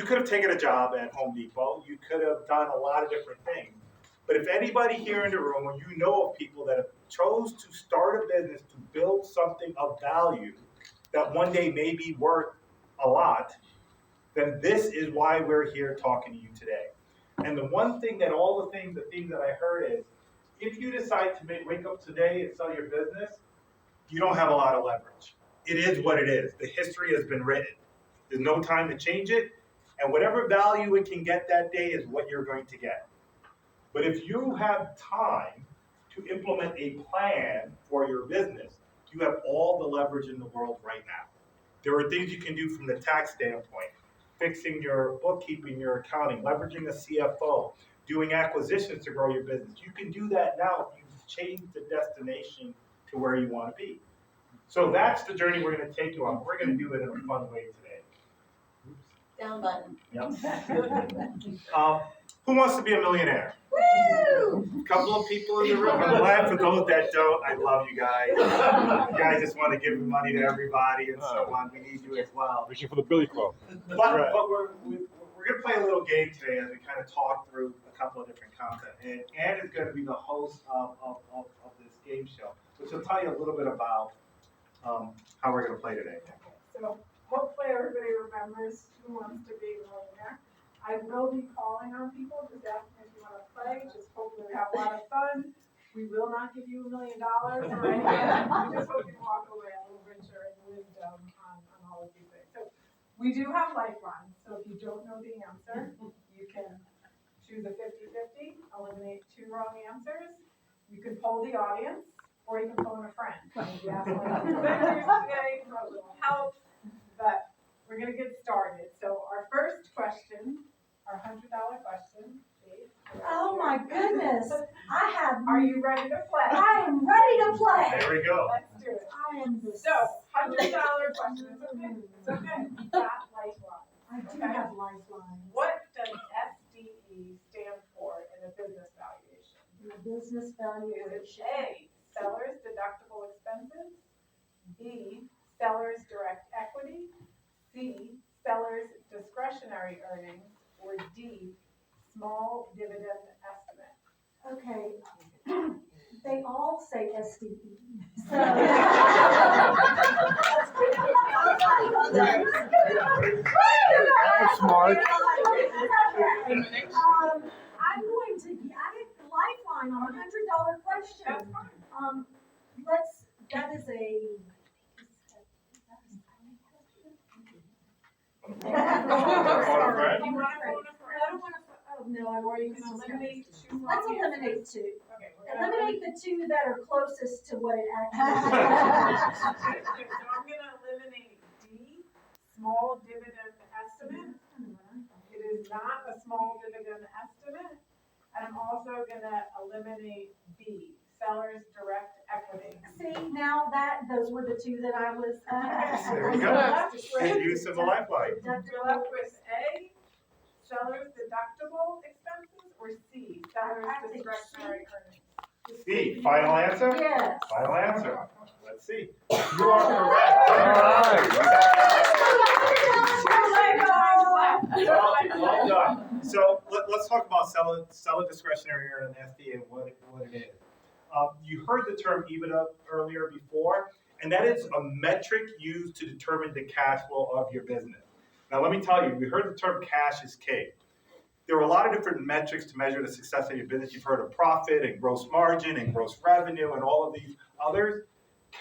You could have taken a job at Home Depot. You could have done a lot of different things. But if anybody here in the room, or you know of people that have chose to start a business to build something of value that one day may be worth a lot, then this is why we're here talking to you today. And the one thing that the things that I heard is, if you decide to wake up today and sell your business, you don't have a lot of leverage. It is what it is. The history has been written. There's no time to change it. And whatever value it can get that day is what you're going to get. But if you have time to implement a plan for your business, you have all the leverage in the world right now. There are things you can do from the tax standpoint, fixing your bookkeeping, your accounting, leveraging a CFO, doing acquisitions to grow your business. You can do that now if you change the destination to where you want to be. So that's the journey we're going to take you on. We're going to do it in a fun way today. Down button. Yep. Who wants to be a millionaire? Woo! A couple of people in the room. I'm glad for those that don't. I love you guys. You guys just want to give money to everybody and so on. We need you as well. Wishing for the Billy Club. But we're going to play a little game today as we kind of talk through a couple of different content. And Ann is going to be the host of this game show, which will tell you a little bit about how we're going to play today. So hopefully everybody remembers Who Wants to Be a Millionaire. I will be calling on people, just asking if you want to play, just hopefully we have a lot of fun. We will not give you $1 million or anything. We just hope you walk away a little richer in wisdom on all of these things. So we do have lifelines, so if you don't know the answer, you can choose a 50-50, eliminate 2 wrong answers. You can poll the audience, or you can phone a friend. We ask one of the vendors today for a little help, but we're going to get started. So our first question, our $100 question, Dave. Oh my goodness! Are you ready to play? I am ready to play. There we go. Let's do it. I am the. So $100 question. It's okay. It's okay. You got lifeline. I do have lifelines. What does SDE stand for in a business valuation? The business Is it valuation. A, seller's deductible expenses, B, seller's direct equity, C, seller's discretionary earnings, or D, small dividend estimate? Okay. They all say SDE. So. That was smart. I'm going to. I get the lifeline on a $100 question. That's fine. That is a. You want to phone a friend? I don't want to. Oh no, I've already. You can eliminate 2 wrong Let's answers. eliminate 2. Okay, we're gonna Eliminate the 2 that are closest to what it actually is. Okay, so I'm gonna eliminate D, small dividend estimate. It is not a small dividend estimate. And I'm also gonna eliminate B, seller's direct equity. See, now those were the 2 that I was. There we go. Good use of a lifeline. You're left with A, seller's deductible expenses, or C, seller's discretionary earnings? C, final answer? Yes. Final answer. Let's see. You are correct. Well done. So let's talk about seller discretionary earning SDA and what it is. You heard the term EBITDA earlier before, and that is a metric used to determine the cash flow of your business. Now let me tell you, we heard the term cash is king. There are a lot of different metrics to measure the success of your business. You've heard of profit and gross margin and gross revenue and all of these others.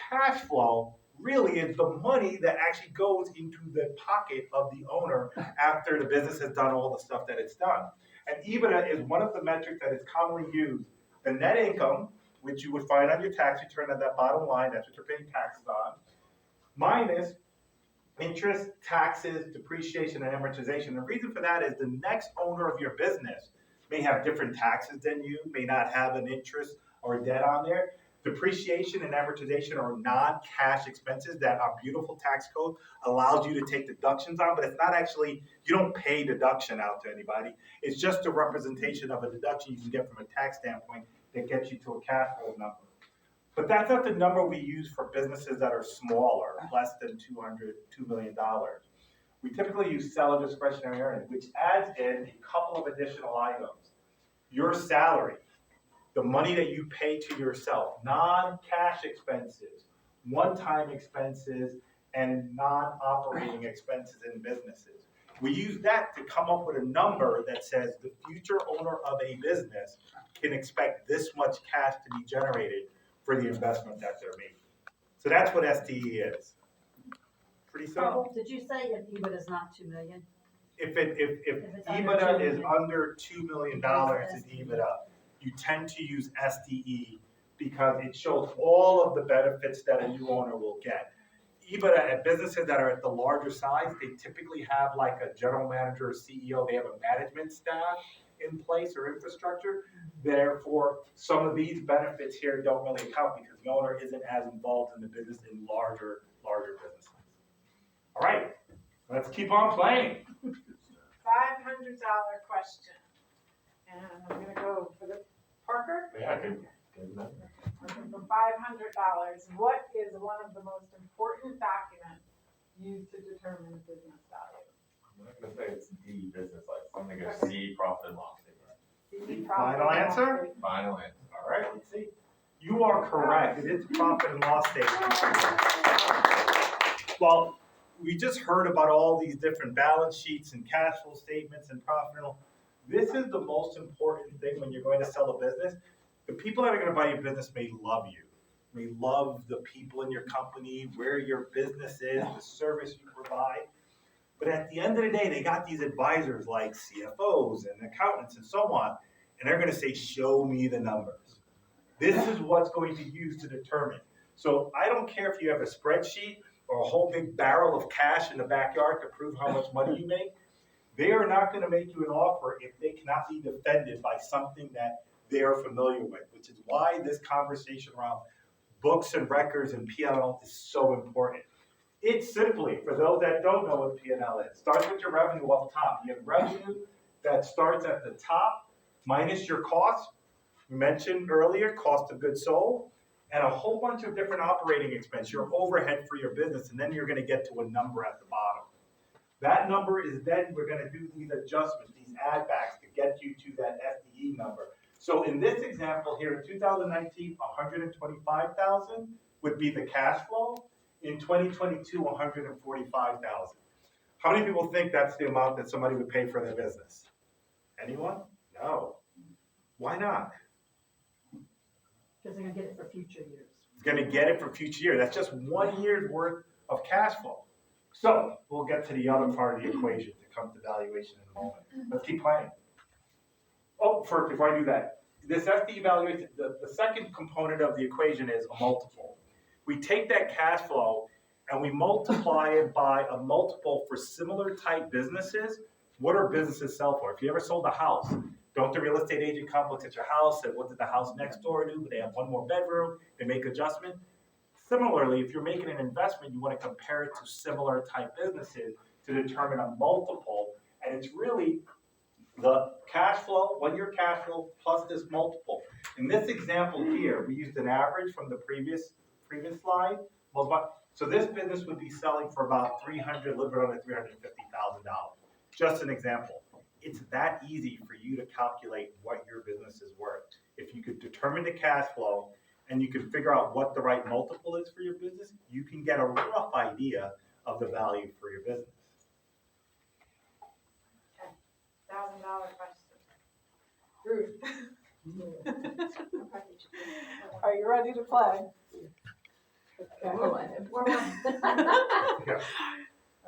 Cash flow really is the money that actually goes into the pocket of the owner after the business has done all the stuff that it's done. And EBITDA is one of the metrics that is commonly used. The net income, which you would find on your tax return at that bottom line, that's what you're paying taxes on, minus interest, taxes, depreciation, and amortization. The reason for that is the next owner of your business may have different taxes than you, may not have an interest or debt on there. Depreciation and amortization are non-cash expenses that our beautiful tax code allows you to take deductions on, but it's not actually, you don't pay deduction out to anybody. It's just a representation of a deduction you can get from a tax standpoint that gets you to a cash flow number. But that's not the number we use for businesses that are smaller, less than $2 million. We typically use seller discretionary earnings, which adds in a couple of additional items. Your salary, the money that you pay to yourself, non-cash expenses, one-time expenses, and non-operating expenses in businesses. We use that to come up with a number that says the future owner of a business can expect this much cash to be generated for the investment that they're making. So that's what SDE is. Pretty simple. Did you say if EBITDA is not 2 million? If it's under EBITDA 2 is million. under $2 million in EBITDA, you tend to use SDE because it shows all of the benefits that a new owner will get. EBITDA at businesses that are at the larger size, they typically have like a general manager or CEO, they have a management staff in place or infrastructure. Therefore, some of these benefits here don't really count because the owner isn't as involved in the business in larger businesses. All right, let's keep on playing. $500 question. And I'm gonna go for the Parker. Yeah, good. Okay, for $500, what is one of the most important documents used to determine a business value? I'm not gonna say it's D, business license, I'm gonna go C, profit and loss statement. C, profit Final and loss answer? statement. Final answer. All right, let's see. You are correct. It is profit and loss statement. Well, we just heard about all these different balance sheets and cash flow statements and profit and loss. This is the most important thing when you're going to sell a business. The people that are going to buy your business may love you, may love the people in your company, where your business is, the service you provide. But at the end of the day, they got these advisors like CFOs and accountants and so on, and they're going to say, show me the numbers. This is what's going to use to determine. So I don't care if you have a spreadsheet or a whole big barrel of cash in the backyard to prove how much money you make. They are not going to make you an offer if they cannot be defended by something that they are familiar with, which is why this conversation around books and records and P&L is so important. It's simply, for those that don't know what P&L is, starts with your revenue up top. You have revenue that starts at the top minus your costs. We mentioned earlier, cost of goods sold, and a whole bunch of different operating expenses, your overhead for your business, and then you're going to get to a number at the bottom. That number is then we're going to do these adjustments, these add backs to get you to that FDE number. So in this example here, in 2019, 125,000 would be the cash flow. In 2022, 145,000. How many people think that's the amount that somebody would pay for their business? Anyone? No. Why not? Because they're gonna get it for future years. It's going to get it for future year. That's just 1 year's worth of cash flow. So we'll get to the other part of the equation to come to valuation in a moment. Let's keep playing. Oh, first, before I do that, this FD valuation, the second component of the equation is a multiple. We take that cash flow and we multiply it by a multiple for similar type businesses. What are businesses sell for? If you ever sold a house, don't the real estate agent come look at your house and what did the house next door do? They have one more bedroom, they make adjustment. Similarly, if you're making an investment, you want to compare it to similar type businesses to determine a multiple. And it's really the cash flow, 1 year cash flow plus this multiple. In this example here, we used an average from the previous slide. So this business would be selling for about a little bit under $350,000. Just an example. It's that easy for you to calculate what your business is worth. If you could determine the cash flow and you can figure out what the right multiple is for your business, you can get a rough idea of the value for your business. $1,000 question. Ruth. Are you ready to play? Okay.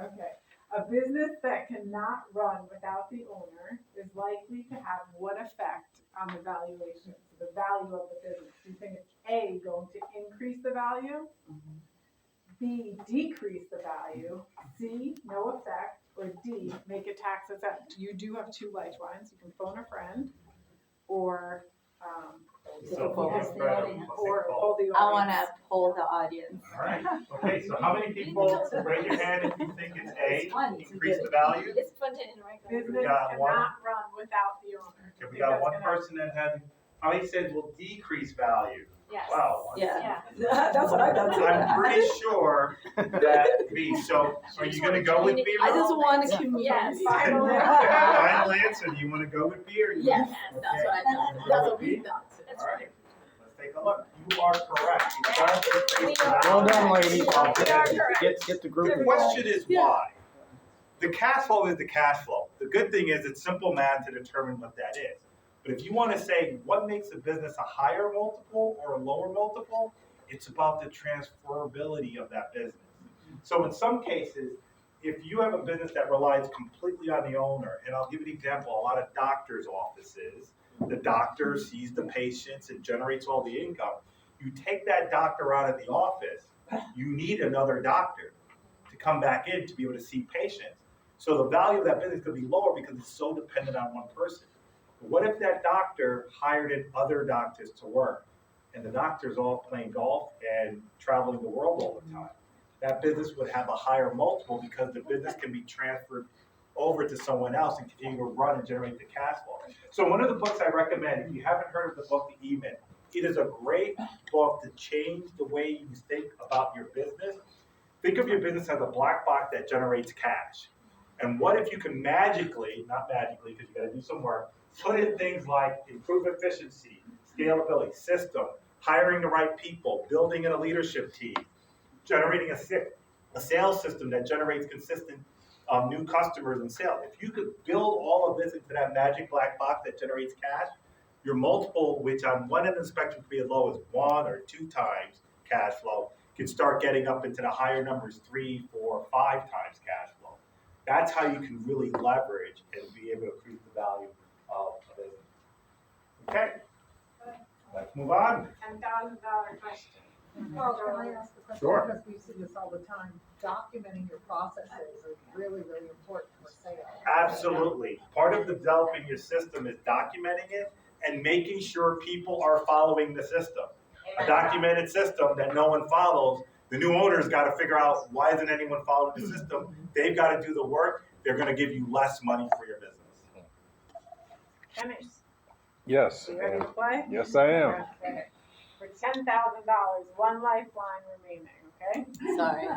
Okay. A business that cannot run without the owner is likely to have what effect on the valuation, the value of the business? Do you think it's A, going to increase the value? B, decrease the value? C, no effect? Or D, make it tax exempt? You do have two lifelines. You can phone a friend or hold the audience. I want to poll the audience. All right. Okay, so how many people, raise your hand if you think it's A, increase the value? It's fun to interact with. Business got one. cannot run without the owner. Okay, we got one person that had, how many said will decrease value? Yes. Wow. Yeah. That's what I've done too. I'm pretty sure that B, so are you gonna go with B? I just want to Yes. communicate. Final Final answer, do you wanna go with B or? you- Yes, Okay. that's what I've done. Go That's with what B? we've done. All right, let's take a look. You are correct. You got it. Well done, lady. We are correct. Get the group The involved. question is why? The cash flow is the cash flow. The good thing is it's simple math to determine what that is. But if you want to say what makes a business a higher multiple or a lower multiple, it's about the transferability of that business. So in some cases, if you have a business that relies completely on the owner, and I'll give you an example, a lot of doctors' offices, the doctor sees the patients and generates all the income. You take that doctor out of the office, you need another doctor to come back in to be able to see patients. So the value of that business could be lower because it's so dependent on one person. But what if that doctor hired in other doctors to work, and the doctors all playing golf and traveling the world all the time? That business would have a higher multiple because the business can be transferred over to someone else and continue to run and generate the cash flow. So one of the books I recommend, if you haven't heard of the book, The E-Myth, it is a great book to change the way you think about your business. Think of your business as a black box that generates cash. And what if you can magically, not magically because you got to do some work, put in things like improve efficiency, scalability, system, hiring the right people, building in a leadership team, generating a sales system that generates consistent new customers and sales. If you could build all of this into that magic black box that generates cash, your multiple, which on one end of the spectrum could be as low as 1 or 2 times cash flow, can start getting up into the higher numbers, 3, 4, 5 times cash flow. That's how you can really leverage and be able to increase the value of a business. Okay, let's move on. $10,000 question. Well, can I ask a question? Sure. Because we see this all the time. Documenting your processes is really, really important for sales. Absolutely. Part of developing your system is documenting it and making sure people are following the system. A documented system that no one follows, the new owner's got to figure out why isn't anyone following the system. They've got to do the work. They're going to give you less money for your business. Dennis, Yes. you ready to play? Yes, I am. Okay. For $10,000, one lifeline remaining, okay? Sorry.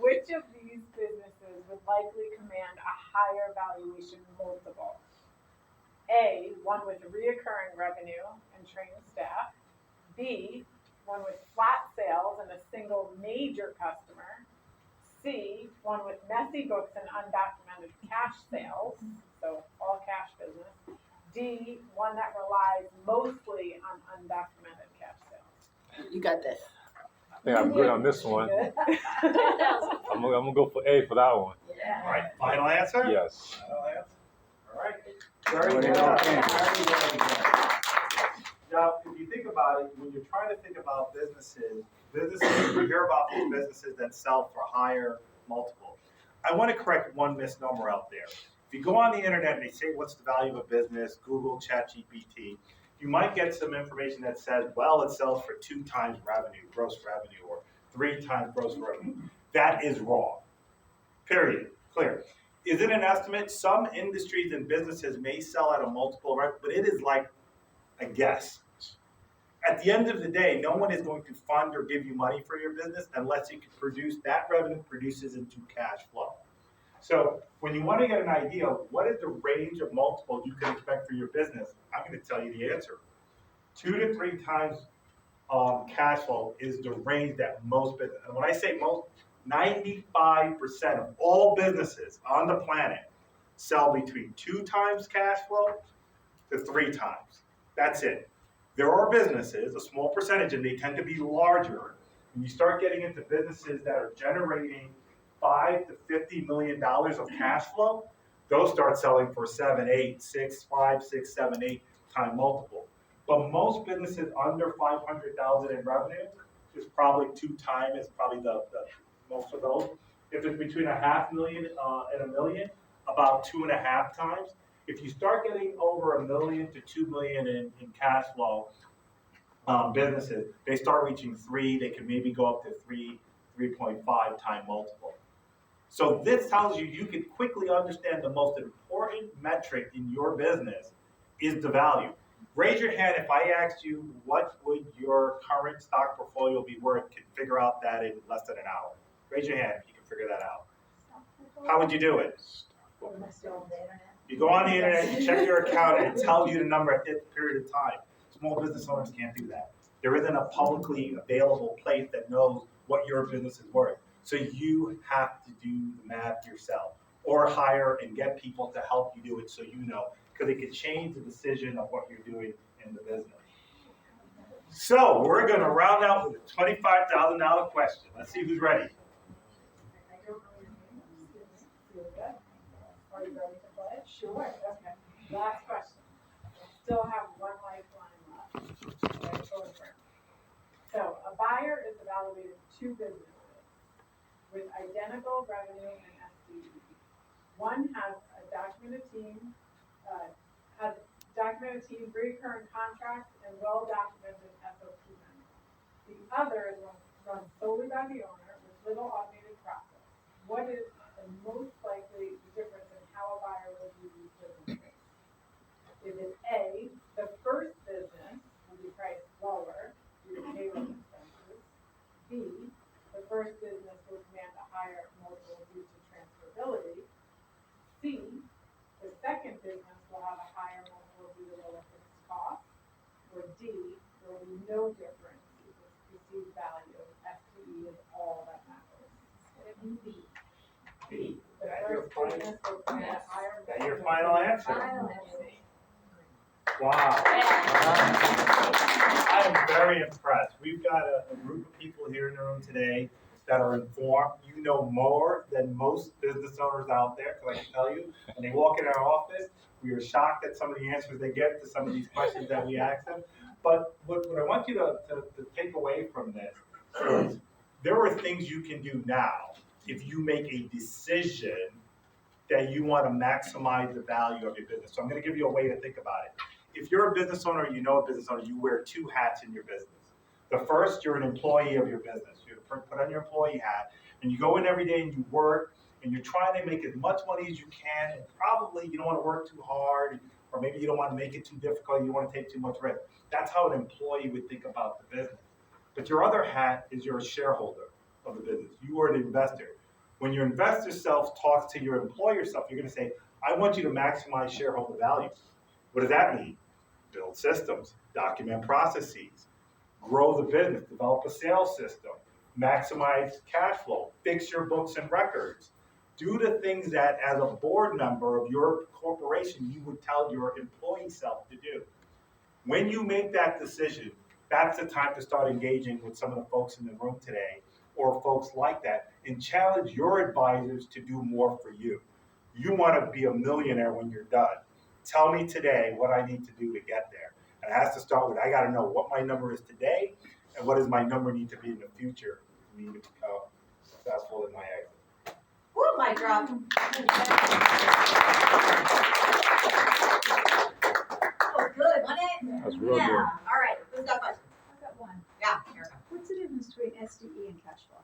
Which of these businesses would likely command a higher valuation multiple? A, one with reoccurring revenue and trained staff. B, one with flat sales and a single major customer. C, one with messy books and undocumented cash sales, so all cash business. D, one that relies mostly on undocumented cash sales. You got this. I think I'm good on this one. Good? I'm gonna go for A for that one. Yeah. All right, final answer? Yes. Final answer? All right. Very good. Okay. Very good. Now, if you think about it, when you're trying to think about businesses, you hear about these businesses that sell for higher multiples. I want to correct one misnomer out there. If you go on the internet and they say, what's the value of a business, Google, ChatGPT, you might get some information that says, well, it sells for 2 times revenue, gross revenue, or 3 times gross revenue. That is wrong. Period. Clear. Is it an estimate? Some industries and businesses may sell at a multiple, right? But it is like a guess. At the end of the day, no one is going to fund or give you money for your business unless you can produce that revenue produces into cash flow. So when you want to get an idea of what is the range of multiples you can expect for your business, I'm going to tell you the answer. 2 to 3 times cash flow is the range that most businesses, and when I say most, 95% of all businesses on the planet sell between 2 times cash flow to 3 times. That's it. There are businesses, a small percentage, and they tend to be larger. When you start getting into businesses that are generating $5 to $50 million of cash flow, those start selling for 7, 8, 6, 5, 6, 7, 8 time multiple. But most businesses under 500,000 in revenue is probably 2 times. It's probably the most of those. If it's between $500,000 and $1 million, about 2.5 times. If you start getting over $1 million to $2 million in cash flow businesses, they start reaching 3. They can maybe go up to 3.5 time multiple. So this tells you can quickly understand the most important metric in your business is the value. Raise your hand if I asked you what would your current stock portfolio be worth, can figure out that in less than an hour. Raise your hand if you can figure that out. How would you do it? You go on the internet, you check your account, and it tells you the number at this period of time. Small business owners can't do that. There isn't a publicly available place that knows what your business is worth. So you have to do the math yourself, or hire and get people to help you do it so you know, because it could change the decision of what you're doing in the business. So we're going to round out with a $25,000 question. Let's see who's ready. I don't know your name. Celia. Are you ready to play? Sure. Okay. Last question. Still have one lifeline left. Okay, go for it. So a buyer is evaluating two businesses with identical revenue and SDE. One has a documented team, recurring contracts, and well-documented SOP manual. The other is run solely by the owner with little automated process. What is the most likely difference in how a buyer will view these businesses? Is it A, the first business will be priced lower due to payroll expenses? B, the first business will command a higher multiple due to transferability? C, the second business will have a higher multiple due to lower fixed costs? Or D, there will be no difference because perceived value, FTE is all that matters. B. B. The first business will command a higher. Is that your final answer? Wow. I am very impressed. We've got a group of people here in the room today that are informed. You know more than most business owners out there, because I can tell you, when they walk in our office, we are shocked at some of the answers they get to some of these questions that we ask them. But what I want you to take away from this is there are things you can do now if you make a decision that you want to maximize the value of your business. So I'm going to give you a way to think about it. If you're a business owner, you know a business owner, you wear two hats in your business. The first, you're an employee of your business. You put on your employee hat, and you go in every day and you work, and you're trying to make as much money as you can, and probably you don't want to work too hard, or maybe you don't want to make it too difficult, you don't want to take too much risk. That's how an employee would think about the business. But your other hat is you're a shareholder of the business. You are an investor. When your investor self talks to your employer self, you're going to say, I want you to maximize shareholder value. What does that mean? Build systems, document processes, grow the business, develop a sales system, maximize cash flow, fix your books and records. Do the things that as a board member of your corporation, you would tell your employee self to do. When you make that decision, that's the time to start engaging with some of the folks in the room today or folks like that and challenge your advisors to do more for you. You want to be a millionaire when you're done. Tell me today what I need to do to get there. And it has to start with, I got to know what my number is today and what does my number need to be in the future for me to become successful in my exit. Woo, mic drop. Oh, good, wasn't it? That's real Yeah, good. all right, who's got questions? I got one. Yeah, Erica. What's the difference between SDE and cash flow?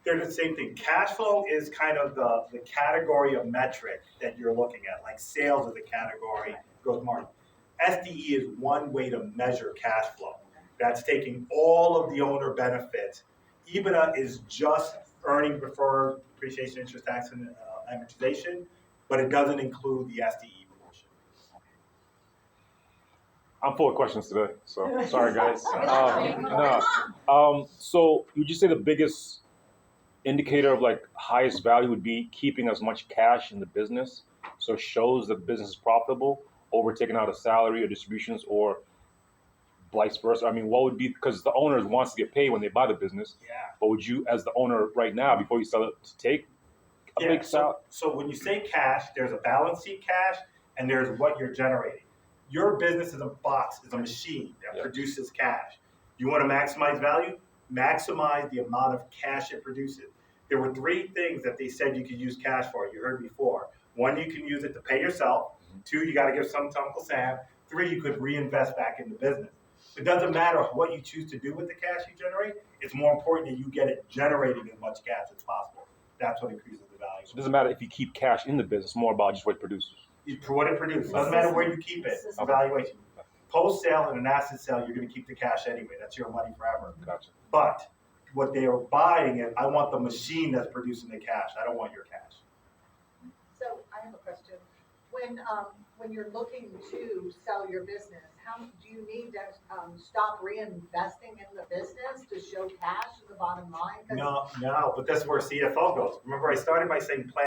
They're the same thing. Cash flow is kind of the category of metric that you're looking at, like sales is a category, gross margin. SDE is one way to measure cash flow. That's taking all of the owner benefits. EBITDA is just earning before depreciation, interest, tax, and amortization, but it doesn't include the SDE portion. I'm full of questions today, so sorry guys. No. So would you say the biggest indicator of like highest value would be keeping as much cash in the business, so it shows that the business is profitable, over taking out a salary or distributions, or vice versa? I mean, what would be, because the owner wants to get paid when they buy the business, Yeah. but would you, as the owner right now, before you sell it, to take a big salary? So when you say cash, there's a balance sheet cash and there's what you're generating. Your business is a box, is a machine that produces cash. You want to maximize value? Maximize the amount of cash it produces. There were three things that they said you could use cash for. You heard before. One, you can use it to pay yourself. Two, you got to give some to Uncle Sam. Three, you could reinvest back in the business. It doesn't matter what you choose to do with the cash you generate. It's more important that you get it generating as much cash as possible. That's what increases the value. valuation. So it doesn't matter if you keep cash in the business, more about just what it produces. For what it produces, doesn't matter where you keep it, it's valuation. Post-sale and an asset sale, you're gonna keep the cash anyway, that's your money forever. Gotcha. But what they are buying is, I want the machine that's producing the cash, I don't want your cash. So I have a question. When you're looking to sell your business, how, do you need to, stop reinvesting in the business to show cash in the bottom line? 'Cause No, but that's where CFO goes. Remember, I started by saying plan